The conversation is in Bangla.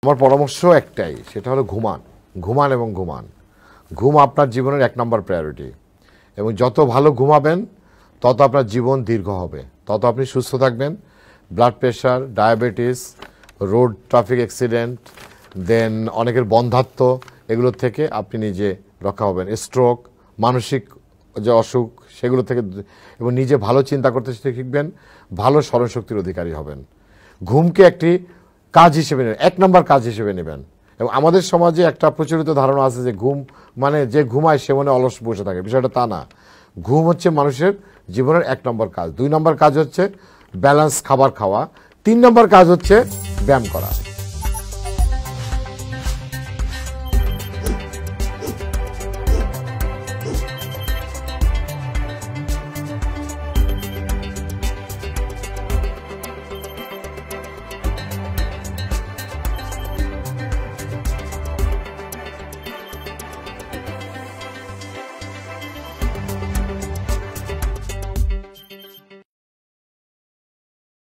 আমার পরামর্শ একটাই, সেটা হলো ঘুমান ঘুমান এবং ঘুমান। ঘুম আপনার জীবনের 1 নম্বর প্রায়োরিটি, এবং যত ভালো ঘুমাবেন তত আপনার জীবন দীর্ঘ হবে, তত আপনি সুস্থ থাকবেন। Blood pressure, diabetes, road traffic accident, then অনেকের বন্ধ্যাত্ব, এগুলোর থেকে আপনি নিজে রক্ষা হবেন। স্ট্রোক, মানসিক যে অসুখ, সেগুলো থেকে, এবং নিজে ভালো চিন্তা করতে শিখবেন, ভালো স্মরণশক্তির অধিকারী হবেন। ঘুমকে একটি কাজ হিসেবে নেবেন, 1 নম্বর কাজ হিসেবে নেবেন। এবং আমাদের সমাজে একটা প্রচলিত ধারণা আছে যে ঘুম মানে যে ঘুমায় সে মনে অলস বসে থাকে। বিষয়টা তা না। ঘুম হচ্ছে মানুষের জীবনের 1 নম্বর কাজ। 2 নম্বর কাজ হচ্ছে ব্যালেন্স খাবার খাওয়া। 3 নম্বর কাজ হচ্ছে ব্যায়াম করা।